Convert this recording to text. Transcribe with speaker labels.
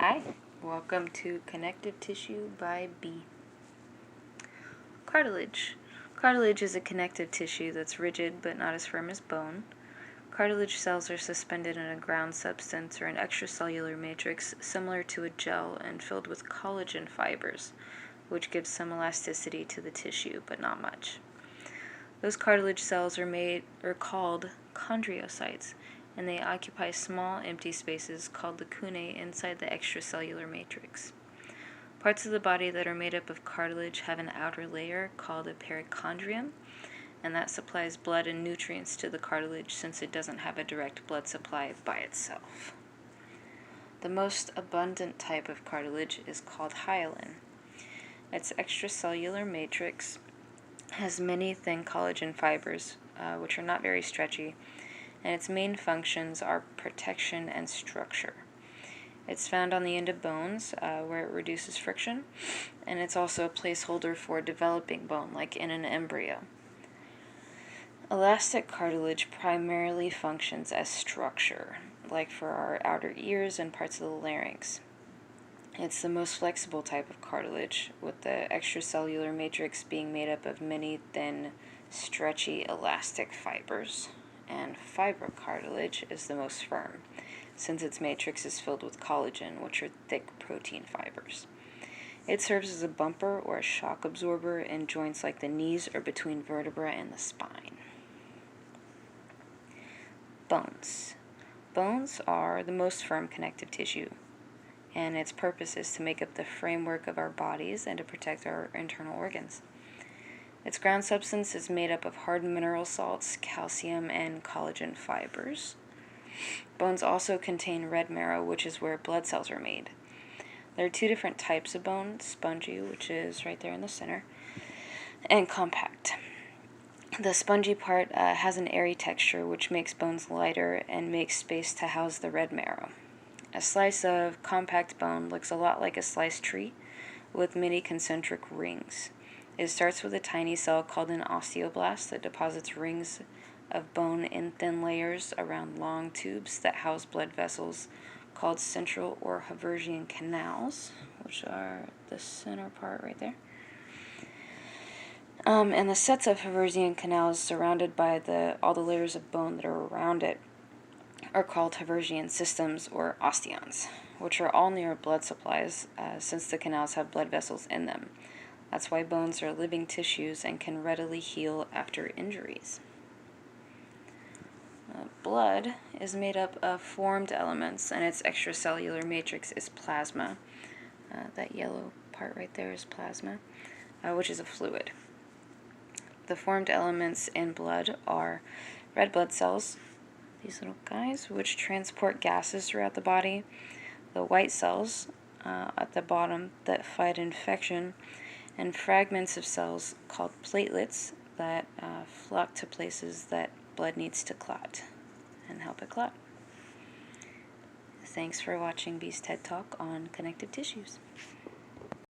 Speaker 1: Hi, welcome to Connective Tissue by B. Cartilage. Cartilage is a connective tissue that's rigid but not as firm as bone. Cartilage cells are suspended in a ground substance or an extracellular matrix similar to a gel and filled with collagen fibers, which gives some elasticity to the tissue, but not much. Those cartilage cells are called chondrocytes, and they occupy small empty spaces called lacunae inside the extracellular matrix. Parts of the body that are made up of cartilage have an outer layer called a perichondrium, and that supplies blood and nutrients to the cartilage since it doesn't have a direct blood supply by itself. The most abundant type of cartilage is called hyaline. Its extracellular matrix has many thin collagen fibers, which are not very stretchy, and its main functions are protection and structure. It's found on the end of bones, where it reduces friction, and it's also a placeholder for developing bone, like in an embryo. Elastic cartilage primarily functions as structure, like for our outer ears and parts of the larynx. It's the most flexible type of cartilage, with the extracellular matrix being made up of many thin, stretchy, elastic fibers. And fibrocartilage is the most firm, since its matrix is filled with collagen, which are thick protein fibers. It serves as a bumper or a shock absorber in joints like the knees or between vertebrae and the spine. Bones. Bones are the most firm connective tissue, and its purpose is to make up the framework of our bodies and to protect our internal organs. Its ground substance is made up of hard mineral salts, calcium, and collagen fibers. Bones also contain red marrow, which is where blood cells are made. There are two different types of bone, spongy, which is right there in the center, and compact. The spongy part has an airy texture, which makes bones lighter and makes space to house the red marrow. A slice of compact bone looks a lot like a sliced tree with many concentric rings. It starts with a tiny cell called an osteoblast that deposits rings of bone in thin layers around long tubes that house blood vessels called central or Hyaline canals, which are the center part right there. And the sets of Hyaline canals surrounded by all the layers of bone that are around it are called Hyaline systems or osteons, which are all near blood supplies since the canals have blood vessels in them. That's why bones are living tissues and can readily heal after injuries. Blood is made up of formed elements, and its extracellular matrix is plasma. That yellow part right there is plasma, which is a fluid. The formed elements in blood are red blood cells, these little guys, which transport gases throughout the body, the white cells at the bottom that fight infection, and fragments of cells called platelets that flock to places that blood needs to clot and help it clot. Thanks for watching B's TED Talk on connective tissues.